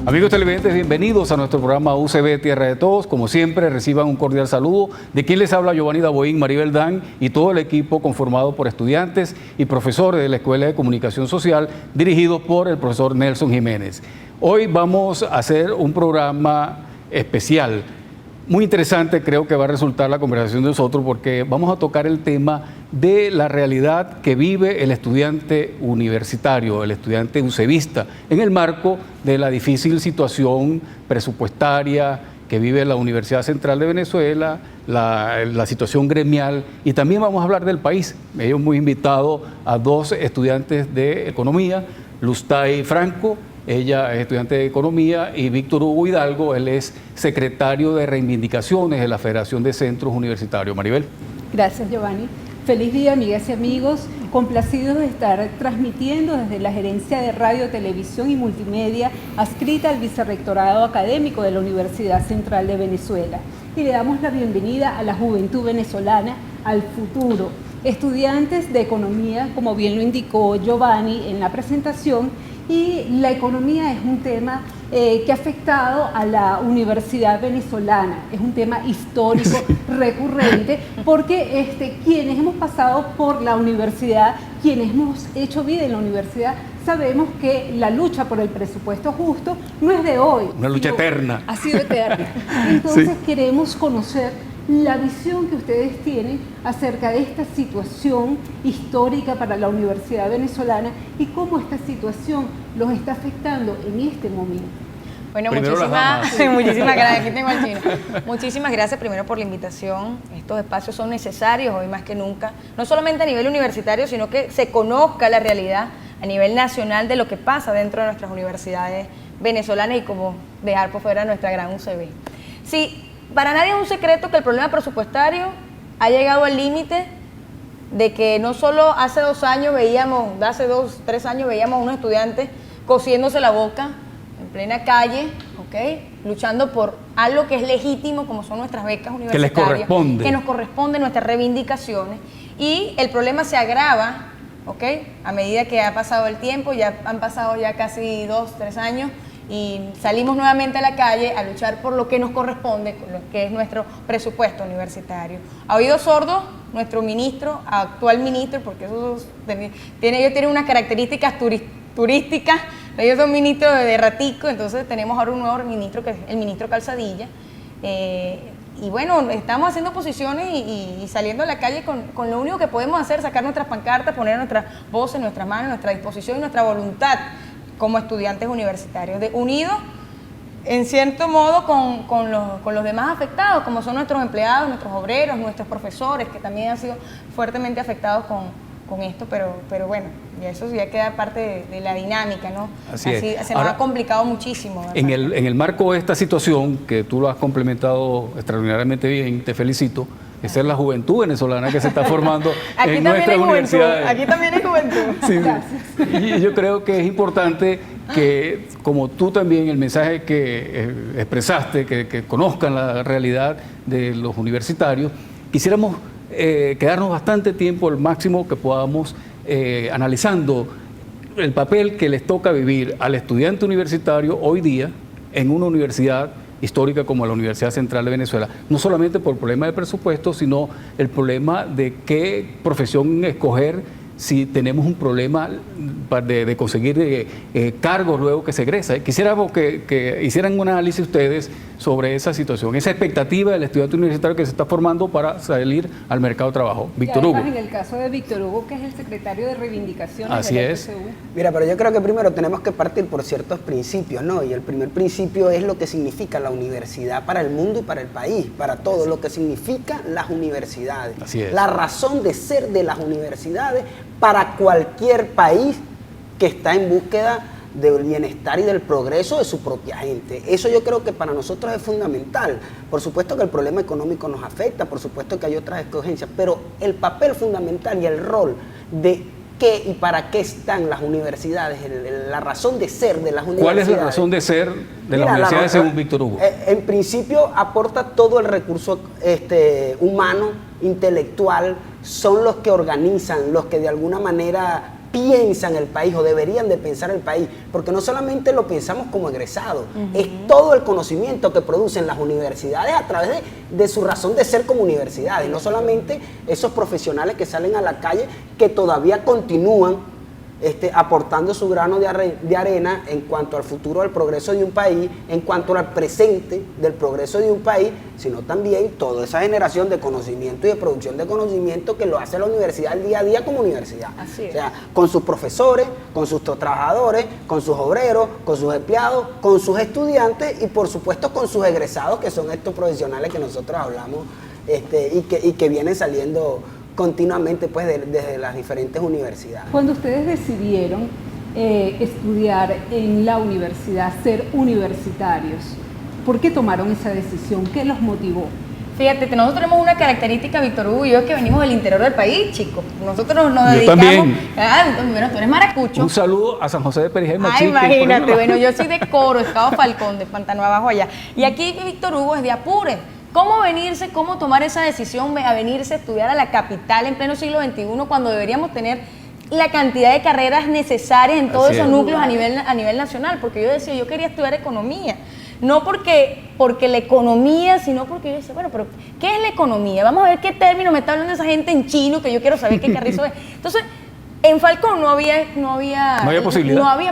Amigos televidentes, bienvenidos a nuestro programa UCB Tierra de Todos. Como siempre, reciban un cordial saludo de quien les habla, Giovanni Daboín, Maribel Dan y todo el equipo conformado por estudiantes y profesores de la Escuela de Comunicación Social, dirigido por el profesor Nelson Jiménez. Hoy vamos a hacer un programa especial. Muy interesante, creo que va a resultar la conversación de nosotros porque vamos a tocar el tema de la realidad que vive el estudiante universitario, el estudiante UCBista, en el marco de la difícil situación presupuestaria que vive la Universidad Central de Venezuela, la situación gremial, y también vamos a hablar del país. Hemos invitado a dos estudiantes de economía, Lustay Franco. Ella es estudiante de Economía, y Víctor Hugo Hidalgo, él es secretario de Reivindicaciones de la Federación de Centros Universitarios. Maribel. Gracias, Giovanni. Feliz día, amigas y amigos. Complacidos de estar transmitiendo desde la Gerencia de Radio, Televisión y Multimedia, adscrita al Vicerrectorado Académico de la Universidad Central de Venezuela. Y le damos la bienvenida a la juventud venezolana, al futuro. Estudiantes de Economía, como bien lo indicó Giovanni en la presentación, y la economía es un tema que ha afectado a la universidad venezolana, es un tema histórico, recurrente, porque quienes hemos pasado por la universidad, quienes hemos hecho vida en la universidad, sabemos que la lucha por el presupuesto justo no es de hoy. Una lucha eterna. Ha sido eterna. Entonces Sí. Queremos conocer la visión que ustedes tienen acerca de esta situación histórica para la universidad venezolana y cómo esta situación los está afectando en este momento. Bueno, muchísimas gracias. Aquí tengo al chino. Muchísimas gracias primero por la invitación. Estos espacios son necesarios hoy más que nunca, no solamente a nivel universitario, sino que se conozca la realidad a nivel nacional de lo que pasa dentro de nuestras universidades venezolanas y como dejar por fuera nuestra gran UCB. Sí, para nadie es un secreto que el problema presupuestario ha llegado al límite de que no solo hace 2 años veíamos, hace 2, 3 años veíamos a unos estudiantes cosiéndose la boca en plena calle, ¿ok? Luchando por algo que es legítimo, como son nuestras becas universitarias. Que les corresponde. Que nos corresponde, nuestras reivindicaciones. Y el problema se agrava, ¿ok? A medida que ha pasado el tiempo, ya han pasado ya casi 2, 3 años, y salimos nuevamente a la calle a luchar por lo que nos corresponde, lo que es nuestro presupuesto universitario. A oído sordo, nuestro ministro, actual ministro, porque ellos tienen unas características turísticas, ellos son ministros de ratico, entonces tenemos ahora un nuevo ministro, que es el ministro Calzadilla, y bueno, estamos haciendo posiciones y saliendo a la calle con lo único que podemos hacer, sacar nuestras pancartas, poner nuestras voces, nuestras manos, nuestra disposición y nuestra voluntad como estudiantes universitarios, unidos en cierto modo con los demás afectados, como son nuestros empleados, nuestros obreros, nuestros profesores, que también han sido fuertemente afectados con esto, pero bueno, y eso ya queda parte de la dinámica, ¿no? Así es. Se nos ha complicado muchísimo. En el marco de esta situación, que tú lo has complementado extraordinariamente bien, te felicito, esa es la juventud venezolana que se está formando en nuestras universidades. Aquí también hay juventud. Sí. Y yo creo que es importante que, como tú también, el mensaje que expresaste, que conozcan la realidad de los universitarios, quisiéramos quedarnos bastante tiempo, el máximo que podamos, analizando el papel que les toca vivir al estudiante universitario hoy día en una universidad histórica como la Universidad Central de Venezuela, no solamente por el problema de presupuesto, sino el problema de qué profesión escoger si tenemos un problema de conseguir cargos luego que se egresa. Quisiéramos que hicieran un análisis ustedes sobre esa situación, esa expectativa del estudiante universitario que se está formando para salir al mercado de trabajo. Víctor Hugo. En el caso de Víctor Hugo, que es el secretario de Reivindicaciones. Así de la es. FCU. Mira, pero yo creo que primero tenemos que partir por ciertos principios, ¿no? Y el primer principio es lo que significa la universidad para el mundo y para el país, para todo lo que significa las universidades. Así es. La razón de ser de las universidades para cualquier país que está en búsqueda del bienestar y del progreso de su propia gente. Eso yo creo que para nosotros es fundamental. Por supuesto que el problema económico nos afecta, por supuesto que hay otras escogencias, pero el papel fundamental y el rol de qué y para qué están las universidades, la razón de ser de las universidades. ¿Cuál es la razón de ser de las universidades según Víctor Hugo? En principio aporta todo el recurso humano, intelectual, son los que organizan, los que de alguna manera piensan el país o deberían de pensar el país, porque no solamente lo pensamos como egresados, es todo el conocimiento que producen las universidades a través de su razón de ser como universidades, no solamente esos profesionales que salen a la calle que todavía continúan aportando su grano de arena en cuanto al futuro del progreso de un país, en cuanto al presente del progreso de un país, sino también toda esa generación de conocimiento y de producción de conocimiento que lo hace la universidad el día a día como universidad. Así es. O sea, con sus profesores, con sus trabajadores, con sus obreros, con sus empleados, con sus estudiantes y por supuesto con sus egresados, que son estos profesionales que nosotros hablamos y que vienen saliendo continuamente pues desde las diferentes universidades. Cuando ustedes decidieron estudiar en la universidad, ser universitarios, ¿por qué tomaron esa decisión? ¿Qué los motivó? Fíjate, nosotros tenemos una característica, Víctor Hugo y yo, es que venimos del interior del país, chicos. Nosotros nos Yo dedicamos... también. Bueno, tú eres maracucho. Un saludo a San José de Perijá y Machique. Ay, imagínate, bueno, yo soy de Coro, Estado Falcón, de Pantano Abajo allá. Y aquí Víctor Hugo es de Apure. ¿Cómo venirse, cómo tomar esa decisión a venirse a estudiar a la capital en pleno siglo XXI cuando deberíamos tener la cantidad de carreras necesarias en todos esos núcleos a nivel nacional? Porque yo decía, yo quería estudiar economía. No porque la economía, sino porque yo decía, bueno, pero ¿qué es la economía? Vamos a ver qué término me está hablando esa gente en chino, que yo quiero saber qué carrizo es. Entonces, en Falcón no había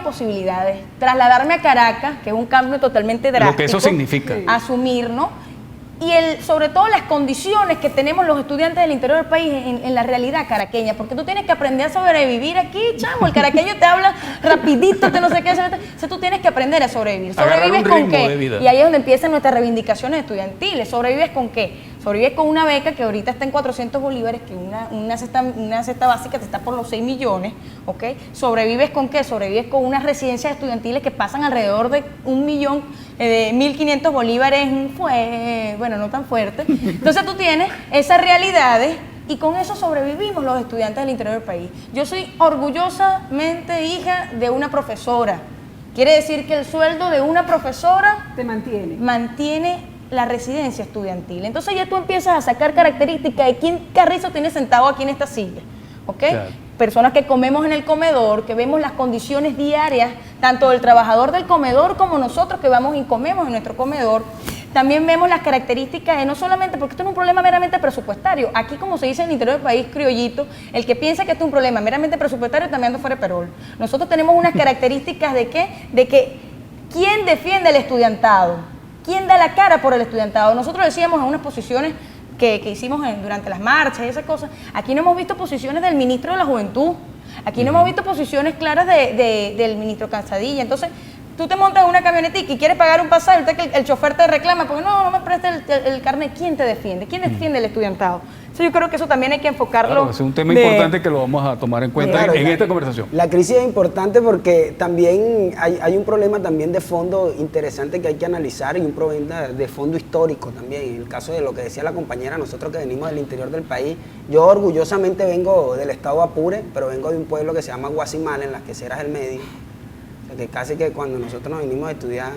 posibilidades. Trasladarme a Caracas, que es un cambio totalmente drástico. Lo que eso significa. Asumir, ¿no? Y sobre todo las condiciones que tenemos los estudiantes del interior del país en la realidad caraqueña, porque tú tienes que aprender a sobrevivir aquí, chamo, el caraqueño te habla rapidito, te no sé qué, entonces tú tienes que aprender a sobrevivir. ¿Sobrevives con qué? Y ahí es donde empiezan nuestras reivindicaciones estudiantiles. ¿Sobrevives con qué? Sobrevives con una beca que ahorita está en 400 bolívares, que una cesta básica te está por los 6 millones, ¿ok? ¿Sobrevives con qué? Sobrevives con unas residencias estudiantiles que pasan alrededor de 1.500.000 bolívares, bueno, no tan fuerte. Entonces tú tienes esas realidades y con eso sobrevivimos los estudiantes del interior del país. Yo soy orgullosamente hija de una profesora. Quiere decir que el sueldo de una profesora te mantiene la residencia estudiantil. Entonces ya tú empiezas a sacar características de quién carrizo tiene sentado aquí en esta silla, ¿ok? Claro. Personas que comemos en el comedor, que vemos las condiciones diarias, tanto del trabajador del comedor como nosotros que vamos y comemos en nuestro comedor. También vemos las características de no solamente, porque esto no es un problema meramente presupuestario. Aquí, como se dice en el interior del país, criollito, el que piensa que esto es un problema meramente presupuestario también anda fuera de perol. Nosotros tenemos unas características de que ¿quién defiende el estudiantado? ¿Quién da la cara por el estudiantado? Nosotros decíamos en unas posiciones que hicimos durante las marchas y esas cosas, aquí no hemos visto posiciones del ministro de la Juventud, aquí no hemos visto posiciones claras del ministro Cansadilla. Entonces, tú te montas en una camionetica y quieres pagar un pasaje, ahorita que el chofer te reclama porque no me presta el carnet. ¿Quién te defiende? ¿Quién defiende el estudiantado? Entonces, yo creo que eso también hay que enfocarlo. Claro, es un tema importante que lo vamos a tomar en cuenta en esta conversación. La crisis es importante porque también hay un problema también de fondo interesante que hay que analizar y un problema de fondo histórico también. En el caso de lo que decía la compañera, nosotros que venimos del interior del país, yo orgullosamente vengo del estado Apure, pero vengo de un pueblo que se llama Guasimal, en las Queseras del Medio. O sea, que casi que cuando nosotros nos vinimos a estudiar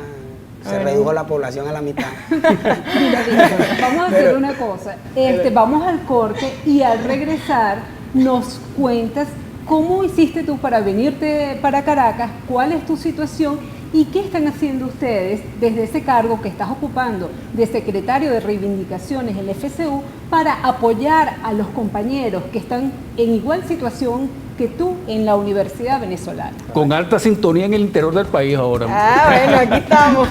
se redujo la población a la mitad. Vamos a hacer una cosa, vamos al corte y al regresar nos cuentas cómo hiciste tú para venirte para Caracas, cuál es tu situación y qué están haciendo ustedes desde ese cargo que estás ocupando de secretario de reivindicaciones en el FCU para apoyar a los compañeros que están en igual situación que tú en la Universidad Venezolana. Con alta sintonía en el interior del país ahora. Bueno, aquí estamos.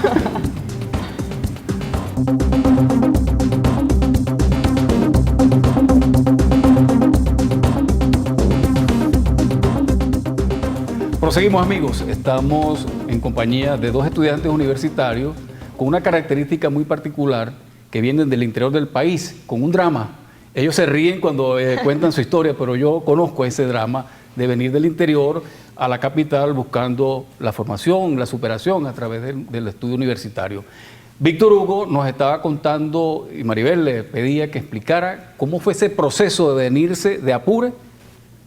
Proseguimos, amigos. Estamos en compañía de dos estudiantes universitarios con una característica muy particular que vienen del interior del país, con un drama. Ellos se ríen cuando cuentan su historia, pero yo conozco ese drama de venir del interior a la capital buscando la formación, la superación a través del estudio universitario. Víctor Hugo nos estaba contando, y Maribel le pedía que explicara cómo fue ese proceso de venirse de Apure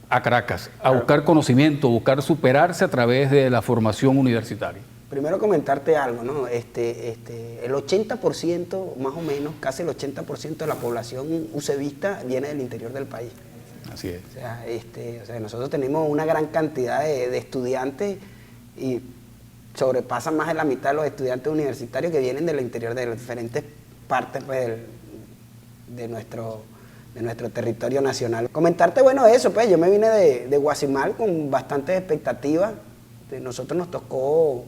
a Caracas, a buscar conocimiento, buscar superarse a través de la formación universitaria. Primero comentarte algo, ¿no? El 80%, más o menos, casi el 80% de la población ucevista viene del interior del país. Así es. O sea, nosotros tenemos una gran cantidad de estudiantes y sobrepasan más de la mitad de los estudiantes universitarios que vienen del interior de las diferentes partes pues, de nuestro territorio nacional. Comentarte, bueno, eso, pues yo me vine de Guasimal con bastantes expectativas. Nosotros nos tocó,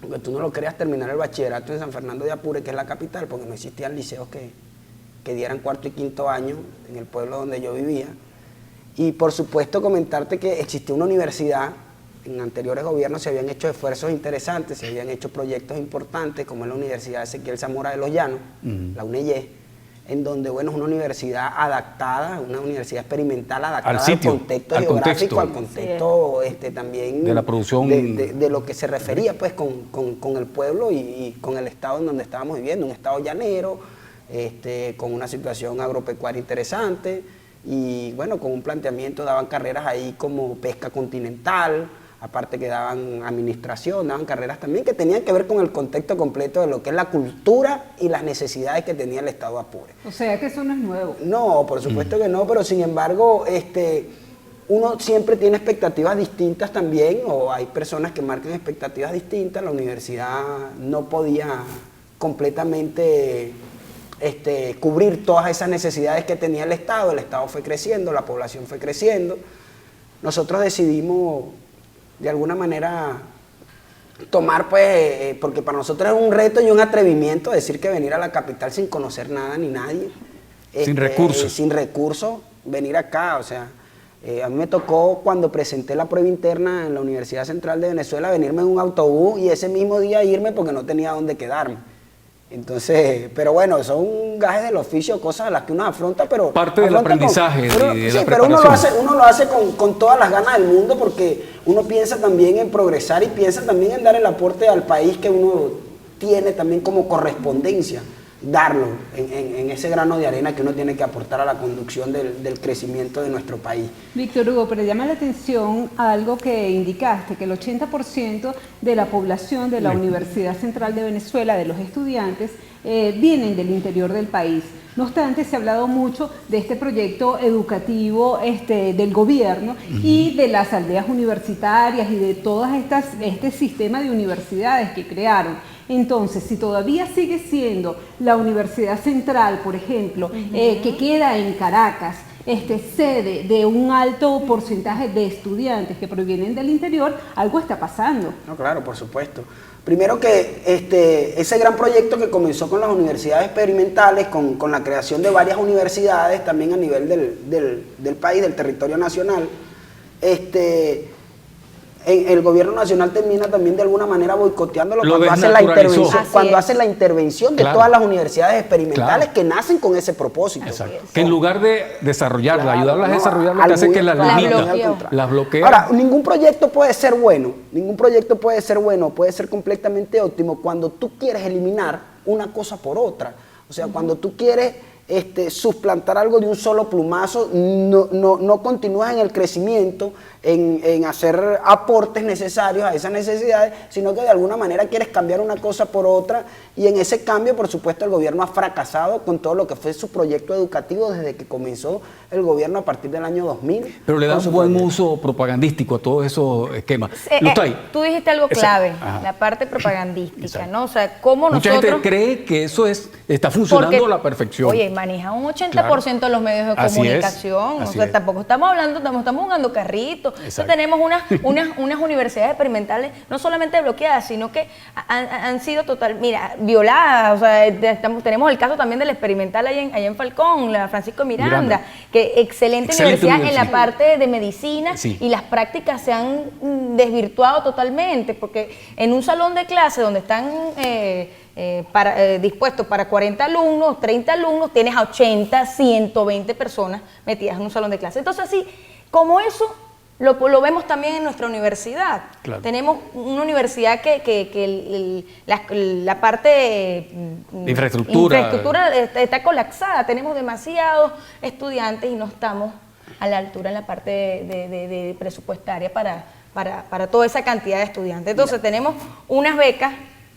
aunque tú no lo creas, terminar el bachillerato en San Fernando de Apure, que es la capital, porque no existían liceos que dieran cuarto y quinto año en el pueblo donde yo vivía. Y por supuesto comentarte que existía una universidad. En anteriores gobiernos se habían hecho esfuerzos interesantes, se habían hecho proyectos importantes, como es la Universidad Ezequiel Zamora de los Llanos, la UNEYE, en donde, bueno, es una universidad adaptada, una universidad experimental adaptada al contexto geográfico, al contexto también de la producción, de lo que se refería pues con el pueblo y con el estado en donde estábamos viviendo, un estado llanero, con una situación agropecuaria interesante y, bueno, con un planteamiento, daban carreras ahí como pesca continental, aparte que daban administración, daban carreras también que tenían que ver con el contexto completo de lo que es la cultura y las necesidades que tenía el estado de Apure. O sea que eso no es nuevo. No, por supuesto que no, pero sin embargo, uno siempre tiene expectativas distintas también, o hay personas que marcan expectativas distintas. La universidad no podía completamente cubrir todas esas necesidades que tenía el estado fue creciendo, la población fue creciendo. Nosotros decidimos de alguna manera tomar, pues, porque para nosotros es un reto y un atrevimiento decir que venir a la capital sin conocer nada ni nadie. Sin recursos. Sin recursos, venir acá, o sea, a mí me tocó cuando presenté la prueba interna en la Universidad Central de Venezuela venirme en un autobús y ese mismo día irme porque no tenía dónde quedarme. Entonces, pero bueno, son gajes del oficio, cosas a las que uno afronta, pero... Parte del aprendizaje y de la preparación. Pero uno lo hace con todas las ganas del mundo porque uno piensa también en progresar y piensa también en dar el aporte al país que uno tiene también como correspondencia, darlo en ese grano de arena que uno tiene que aportar a la conducción del crecimiento de nuestro país. Víctor Hugo, pero llama la atención algo que indicaste, que el 80% de la población de la Universidad Central de Venezuela, de los estudiantes, vienen del interior del país. No obstante, se ha hablado mucho de este proyecto educativo del gobierno y de las aldeas universitarias y de todas este sistema de universidades que crearon. Entonces, si todavía sigue siendo la Universidad Central, por ejemplo, que queda en Caracas, sede de un alto porcentaje de estudiantes que provienen del interior, algo está pasando. No, claro, por supuesto. Primero que ese gran proyecto que comenzó con las universidades experimentales, con la creación de varias universidades también a nivel del país, del territorio nacional, el gobierno nacional termina también de alguna manera boicoteándolo cuando hace la intervención de todas las universidades experimentales que nacen con ese propósito. Exacto. Que en lugar de desarrollarla, ayudarlas a desarrollarla, que hace que las limita, las bloquea. Ahora, ningún proyecto puede ser bueno, puede ser completamente óptimo cuando tú quieres eliminar una cosa por otra. O sea, cuando tú quieres suplantar algo de un solo plumazo, no continúas en el crecimiento, en hacer aportes necesarios a esas necesidades, sino que de alguna manera quieres cambiar una cosa por otra, y en ese cambio, por supuesto, el gobierno ha fracasado con todo lo que fue su proyecto educativo desde que comenzó el gobierno a partir del año 2000. Pero le da un buen uso propagandístico a todos esos esquemas. Tú dijiste algo clave, la parte propagandística, ¿no? O sea, cómo nosotros... Mucha gente cree que eso está funcionando a la perfección. Oye, maneja un 80% de los medios de comunicación. O sea, tampoco estamos hablando, estamos jugando carritos. Entonces, tenemos unas universidades experimentales no solamente bloqueadas, sino que han sido violadas. O sea, tenemos el caso también del experimental allá en Falcón, la Francisco Miranda, que excelente universidad en la parte de medicina, y las prácticas se han desvirtuado totalmente, porque en un salón de clase donde están dispuestos para 40 alumnos, 30 alumnos, tienes a 80, 120 personas metidas en un salón de clase. Entonces, así como eso, lo vemos también en nuestra universidad. Claro. Tenemos una universidad la parte infraestructura está colapsada. Tenemos demasiados estudiantes y no estamos a la altura en la parte de presupuestaria para toda esa cantidad de estudiantes. Entonces tenemos unas becas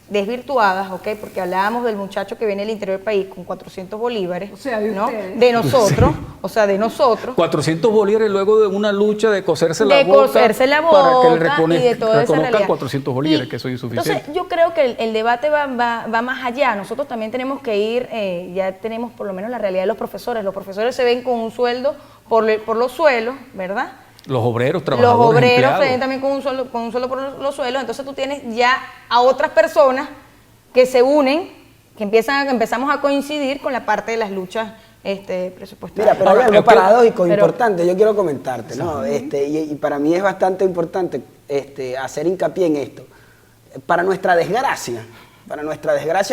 desvirtuadas, ¿ok? Porque hablábamos del muchacho que viene del interior del país con 400 bolívares, O sea, de ¿no? ustedes. De nosotros, Sí. o sea, de nosotros. 400 bolívares luego de una lucha de coserse la De boca. coserse la para que le boca y de toda esa reconozcan realidad. 400 bolívares, Y que eso es insuficiente. Entonces, yo creo que el debate va más allá. Nosotros también tenemos que ir, ya tenemos por lo menos la realidad de los profesores. Los profesores se ven con un sueldo por los suelos, ¿verdad? Los obreros, Los trabajadores, obreros empleados. se ven también con un sueldo por los suelos. Entonces tú tienes ya a otras personas que se unen, que empezamos a coincidir con la parte de las luchas presupuestarias. Mira, pero Ahora, hay algo yo quiero- paradójico pero- importante, yo quiero comentarte, ¿no? Y para mí es bastante importante hacer hincapié en esto. Para nuestra desgracia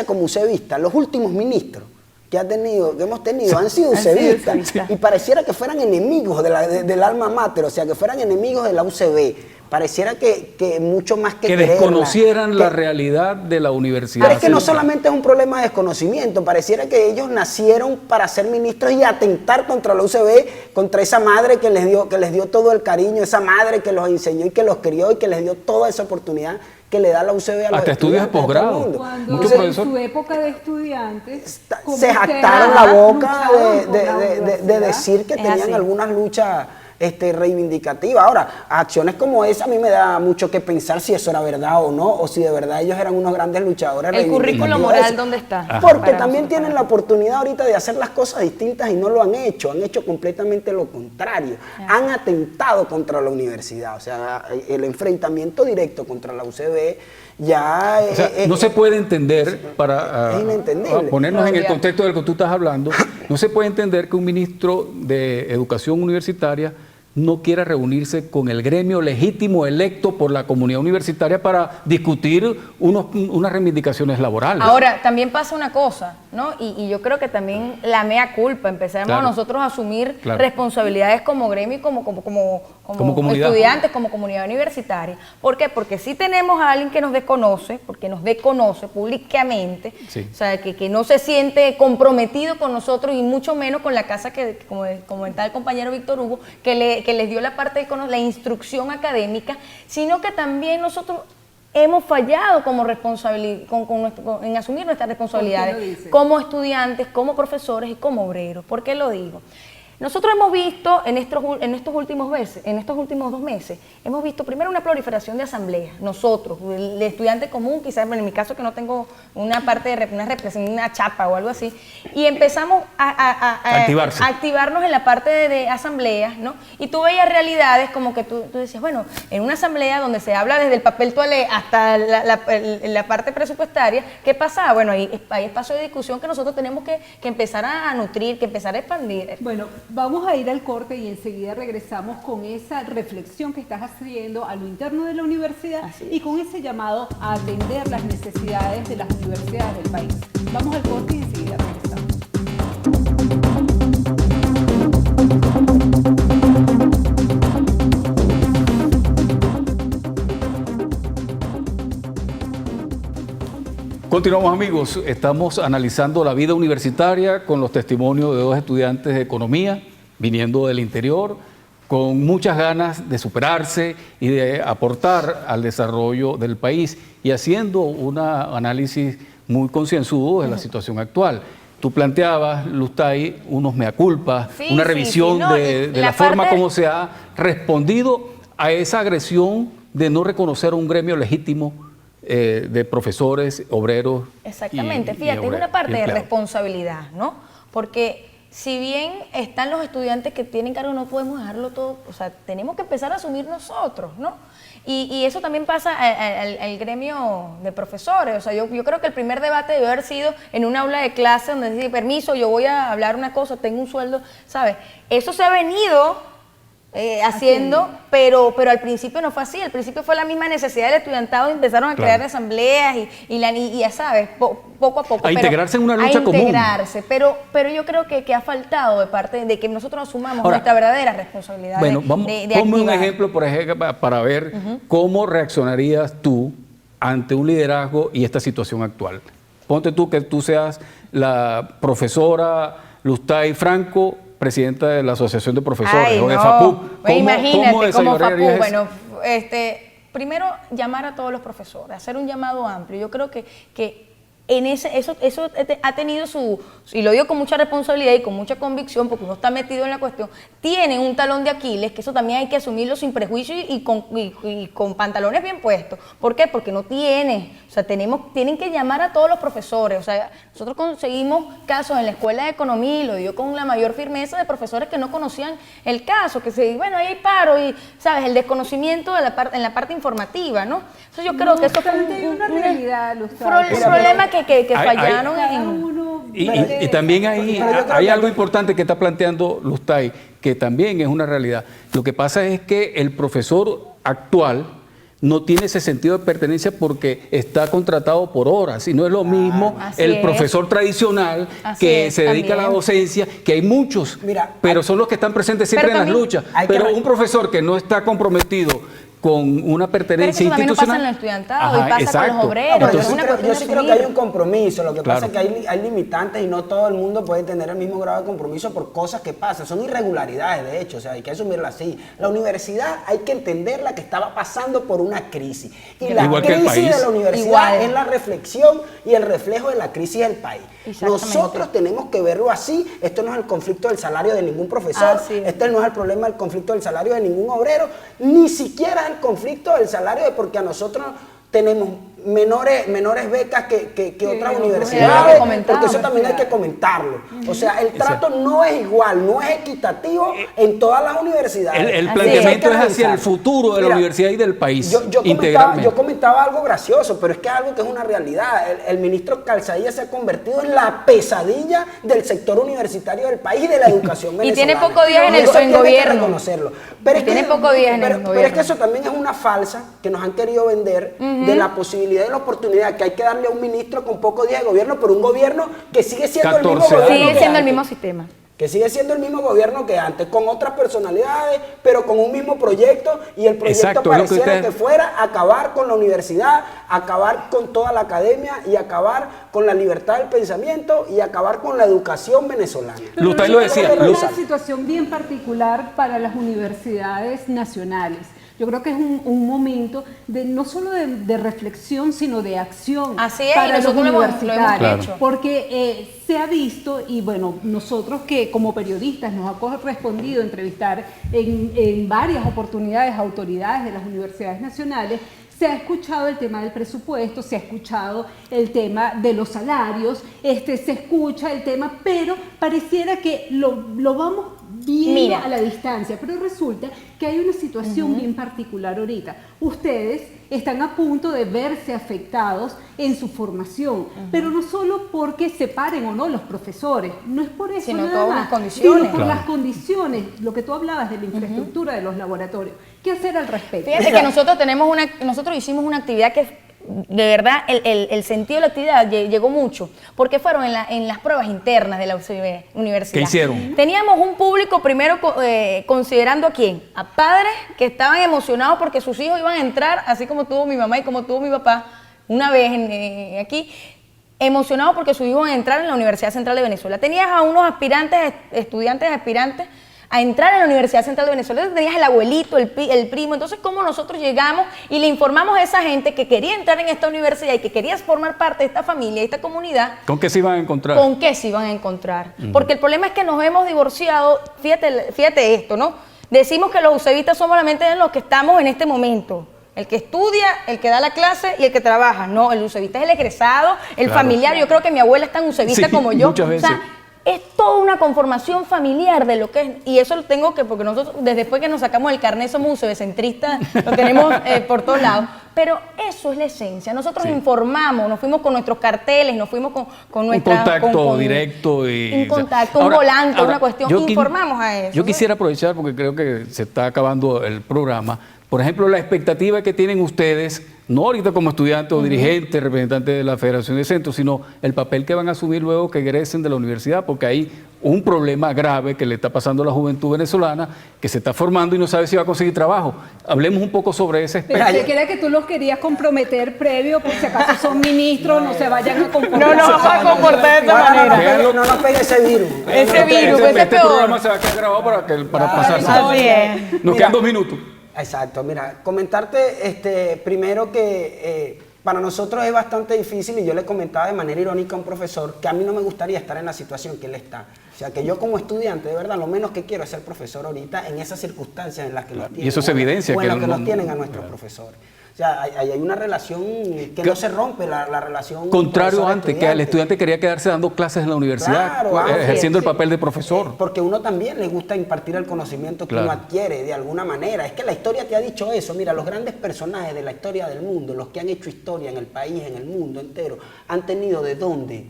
como ucevistas, los últimos ministros que hemos tenido han sido ucevistas ucevistas. y pareciera que fueran enemigos del alma mater, o sea, que fueran enemigos de la UCB. Pareciera que mucho más que Que quererla, desconocieran la que- realidad de la universidad. Pero es que no Sí. solamente es un problema de desconocimiento, pareciera que ellos nacieron para ser ministros y atentar contra la UCB, contra esa madre que les dio todo el cariño, esa madre que los enseñó y que los crió y que les dio toda esa oportunidad que le da la UCB a los Hasta estudios de estudiantes, a todo el posgrado. mundo. Cuando Muchos en profesores- su época de estudiantes como Se ustedes jactaron la boca luchaban por la de universidad. decir que Es tenían así. algunas luchas reivindicativas. Ahora, acciones como esa a mí me da mucho que pensar si eso era verdad o no, o si de verdad ellos eran unos grandes luchadores. El currículo reivindicativos de moral, eso. ¿dónde está? Ajá. Porque Para también nosotros, tienen la oportunidad ahorita de hacer las cosas distintas y no lo han hecho completamente lo contrario. Han atentado contra la universidad, o sea, el enfrentamiento directo contra la UCB ya O sea, no se puede entender, para es inentendible. ponernos en el Todavía. contexto del que tú estás hablando, no se puede entender que un ministro de Educación Universitaria no quiera reunirse con el gremio legítimo electo por la comunidad universitaria para discutir unas reivindicaciones laborales. Ahora, también pasa una cosa, ¿no? Y yo creo que también la mea culpa, empezamos Claro. nosotros a asumir Claro. responsabilidades como gremio y como comunidad. estudiantes, como comunidad universitaria. ¿Por qué? Porque sí tenemos a alguien que nos desconoce, porque nos desconoce públicamente, Sí. o sea, que no se siente comprometido con nosotros y mucho menos con la casa que como comentaba el compañero Víctor Hugo, que les dio la parte de la instrucción académica, sino que también nosotros hemos fallado como en asumir nuestras responsabilidades ¿Por qué lo dice? como estudiantes, como profesores y como obreros. ¿Por qué lo digo? Nosotros hemos visto en estos últimos 2 meses, hemos visto primero una proliferación de asambleas. Nosotros, el estudiante común, quizás en mi caso que no tengo una parte de una chapa o algo así, y empezamos a Activarse. activarnos en la parte de asambleas, ¿no? Y tú veías realidades como que tú decías, bueno, en una asamblea donde se habla desde el papel toalé hasta la parte presupuestaria, ¿qué pasaba? Bueno, hay espacio de discusión que nosotros tenemos que empezar a nutrir, que empezar a expandir. Bueno, vamos a ir al corte y enseguida regresamos con esa reflexión que estás haciendo a lo interno de la universidad y con ese llamado a atender las necesidades de las universidades del país. Vamos al corte y enseguida regresamos. Continuamos, amigos, estamos analizando la vida universitaria con los testimonios de 2 estudiantes de economía viniendo del interior, con muchas ganas de superarse y de aportar al desarrollo del país y haciendo un análisis muy concienzudo de la situación actual. Tú planteabas, Lustay, unos mea culpa, Sí, una sí, revisión sí, no, de y la la forma parte- como se ha respondido a esa agresión de no reconocer un gremio legítimo de profesores, obreros. Exactamente, y fíjate, es obreros, una parte y de empleados. responsabilidad, ¿no? Porque si bien están los estudiantes que tienen cargo, no podemos dejarlo todo, o sea, tenemos que empezar a asumir nosotros, ¿no? Y eso también pasa al gremio de profesores, o sea, yo creo que el primer debate debe haber sido en un aula de clase donde dice, permiso, yo voy a hablar una cosa, tengo un sueldo, ¿sabes? Eso se ha venido haciendo, pero al principio no fue así. Al principio fue la misma necesidad del estudiantado, empezaron a crear asambleas y ya sabes, poco a poco. A integrarse en una lucha común. A integrarse, pero yo creo que ha faltado de parte de que nosotros asumamos Ahora, nuestra verdadera responsabilidad. Bueno, ponme un activar. ejemplo, por ejemplo, para ver cómo reaccionarías tú ante un liderazgo y esta situación actual. Ponte tú que tú seas la profesora Lustay Franco, presidenta de la Asociación de Profesores, Ay, o de no. FAPUC. Imagínate cómo FAPUC. desarrollarías eso? Bueno, primero llamar a todos los profesores, hacer un llamado amplio. Yo creo que en eso ha tenido y lo digo con mucha responsabilidad y con mucha convicción, porque uno está metido en la cuestión, tiene un talón de Aquiles, que eso también hay que asumirlo sin prejuicio y con pantalones bien puestos. ¿Por qué? Porque no tiene, o sea, tienen que llamar a todos los profesores. O sea, nosotros conseguimos casos en la Escuela de Economía, y lo digo con la mayor firmeza, de profesores que no conocían el caso, bueno, ahí hay paro, y, ¿sabes? El desconocimiento en la parte informativa, ¿no? Entonces yo creo que eso fue una realidad, Lustay. un problema que fallaron Y también hay algo importante que está planteando Lustay, que también es una realidad. Lo que pasa es que el profesor actual no tiene ese sentido de pertenencia porque está contratado por horas, y no es lo mismo el profesor tradicional que se dedica a la docencia, que hay muchos, pero son los que están presentes siempre en las luchas. Pero un profesor que no está comprometido con una pertenencia institucional. Pero eso también pasa en el estudiantado y pasa con los obreros. Yo sí creo que hay un compromiso. Lo que pasa es que hay limitantes y no todo el mundo puede tener el mismo grado de compromiso por cosas que pasan. Son irregularidades, de hecho, o sea, hay que asumirlo así. La universidad hay que entenderla que estaba pasando por una crisis. Y la crisis de la universidad es la reflexión y el reflejo de la crisis del país. Nosotros tenemos que verlo así. Esto no es el conflicto del salario de ningún profesor, este no es el problema del conflicto del salario de ningún obrero, ni siquiera el conflicto del salario de porque a nosotros tenemos menores becas que otras universidades, porque eso también hay que comentarlo. O sea, el trato no es igual, no es equitativo en todas las universidades. El planteamiento es hacia el futuro de la universidad y del país. Yo comentaba algo gracioso, pero es que es algo que es una realidad. El ministro Calzadilla se ha convertido en la pesadilla del sector universitario del país y de la educación venezolana. Y tiene pocos días en el gobierno. Reconocerlo. Pero es que eso también es una falsa que nos han querido vender de la posibilidad de la oportunidad que hay que darle a un ministro con pocos días de gobierno, pero un gobierno que sigue siendo el mismo gobierno. Sigue siendo el mismo sistema. Que sigue siendo el mismo gobierno que antes, con otras personalidades, pero con un mismo proyecto, y el proyecto pareciera que fuera acabar con la universidad, acabar con toda la academia y acabar con la libertad del pensamiento y acabar con la educación venezolana. Lustay lo decía. Es una situación bien particular para las universidades nacionales. Yo creo que es un momento no solo de reflexión, sino de acción para los universitarios. Porque se ha visto, y bueno, nosotros que como periodistas nos ha correspondido entrevistar en varias oportunidades autoridades de las universidades nacionales, se ha escuchado el tema del presupuesto, se ha escuchado el tema de los salarios, se escucha el tema, pero pareciera que lo vamos viendo a la distancia, pero resulta que hay una situación bien particular ahorita. Ustedes están a punto de verse afectados en su formación, pero no solo porque se paren o no los profesores, no es por eso sino nada más, las condiciones. sino por las condiciones, lo que tú hablabas de la infraestructura de los laboratorios. ¿Qué hacer al respecto? Fíjate que nosotros hicimos una actividad que de verdad el sentido de la actividad llegó mucho, porque fueron en las pruebas internas de la universidad. ¿Qué hicieron? Teníamos un público primero considerando a quién, a padres que estaban emocionados porque sus hijos iban a entrar, así como tuvo mi mamá y como tuvo mi papá una vez aquí, emocionados porque sus hijos iban a entrar en la Universidad Central de Venezuela. Tenías a unos estudiantes aspirantes a entrar en la Universidad Central de Venezuela. Entonces tenías el abuelito, el primo. Entonces, ¿cómo nosotros llegamos y le informamos a esa gente que quería entrar en esta universidad y que quería formar parte de esta familia, de esta comunidad? ¿Con qué se iban a encontrar? ¿Con qué se iban a encontrar? Porque el problema es que nos hemos divorciado. Fíjate esto, ¿no? Decimos que los usevistas somos solamente los que estamos en este momento. El que estudia, el que da la clase y el que trabaja. No, el usevista es el egresado, el familiar. Yo creo que mi abuela es tan usevista como yo. Muchas veces. O sea, es toda una conformación familiar de lo que es, y eso lo tengo que, porque nosotros desde después que nos sacamos el carnet somos UCB-centristas, lo tenemos por todos lados, pero eso es la esencia. Nosotros informamos, nos fuimos con nuestros carteles, nos fuimos con nuestra... Un contacto directo y... Un contacto, un volante, una cuestión, informamos a eso. Yo quisiera aprovechar, porque creo que se está acabando el programa, por ejemplo, la expectativa que tienen ustedes, no ahorita como estudiantes o dirigentes, representantes de la Federación de Centros, sino el papel que van a asumir luego que egresen de la universidad, porque hay un problema grave que le está pasando a la juventud venezolana, que se está formando y no sabe si va a conseguir trabajo. Hablemos un poco sobre ese aspecto. Pensé que era que tú los querías comprometer previo, por si acaso son ministros, no se vayan a comportar. No nos vamos a comportar de esta manera. No nos pegue ese virus. Ese virus, ese es Este peor. programa se va a quedar grabado para pasarse. Así es. Nos quedan 2 minutos. Exacto, mira, comentarte primero que para nosotros es bastante difícil, y yo le comentaba de manera irónica a un profesor que a mí no me gustaría estar en la situación que él está. O sea, que yo como estudiante, de verdad, lo menos que quiero es ser profesor ahorita en esas circunstancias en las que los tienen. Y eso se evidencia. O en las que los tienen a nuestros profesores. O sea, hay una relación que no se rompe, la relación... Contrario antes, que el estudiante quería quedarse dando clases en la universidad, Claro, ejerciendo el papel de profesor. Porque uno también le gusta impartir el conocimiento que uno adquiere de alguna manera. Es que la historia te ha dicho eso. Mira, los grandes personajes de la historia del mundo, los que han hecho historia en el país, en el mundo entero, han tenido de dónde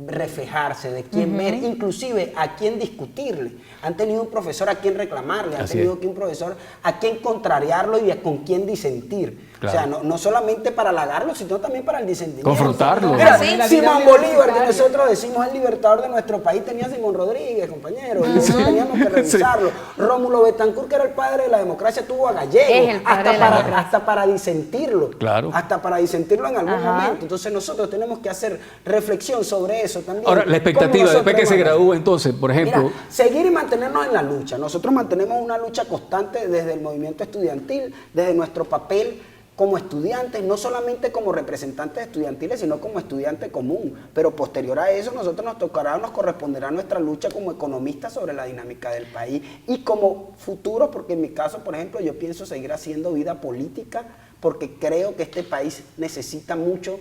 reflejarse, de quién ver, inclusive a quién discutirle. Han tenido un profesor a quien reclamarle, han tenido un profesor a quien contrariarlo y con quien disentir. Claro. O sea, no solamente para halagarlo, sino también para el disentimiento. Confrontarlo. Mira, Simón Bolívar, que nosotros decimos el libertador de nuestro país, tenía a Simón Rodríguez, compañero, y eso teníamos que revisarlo. Rómulo Betancourt, que era el padre de la democracia, tuvo a Gallego, hasta para disentirlo. Claro. Hasta para disentirlo en algún momento. Entonces nosotros tenemos que hacer reflexión sobre eso también. Ahora, la expectativa, después que se gradúe, entonces, por ejemplo... Mira, seguir y mantenernos en la lucha. Nosotros mantenemos una lucha constante desde el movimiento estudiantil, desde nuestro papel como estudiantes, no solamente como representantes estudiantiles, sino como estudiante común. Pero posterior a eso, nosotros nos corresponderá nuestra lucha como economistas sobre la dinámica del país y como futuro, porque en mi caso, por ejemplo, yo pienso seguir haciendo vida política, porque creo que este país necesita mucho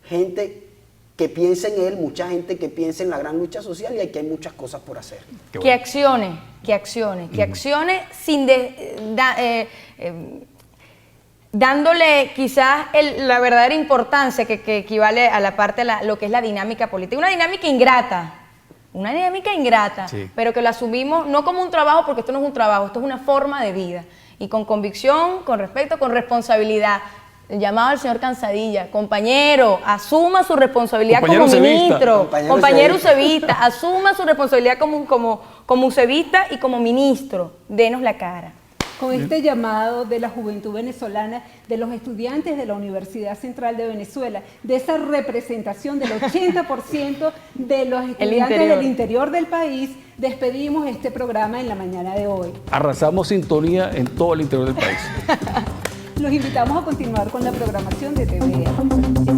gente que piense en él, mucha gente que piense en la gran lucha social, y aquí hay muchas cosas por hacer. Que accione sin dándole quizás la verdadera importancia que equivale a la parte de lo que es la dinámica política. Una dinámica ingrata, sí, pero que la asumimos no como un trabajo, porque esto no es un trabajo, esto es una forma de vida. Y con convicción, con respeto, con responsabilidad. El llamado al señor Cansadilla: compañero, asuma su responsabilidad como ministro, compañero UCBista, asuma su responsabilidad como UCBista y como ministro, denos la cara. Con este llamado de la juventud venezolana, de los estudiantes de la Universidad Central de Venezuela, de esa representación del 80% de los estudiantes del interior del país, despedimos este programa en la mañana de hoy. Arrasamos sintonía en todo el interior del país. Los invitamos a continuar con la programación de TVE.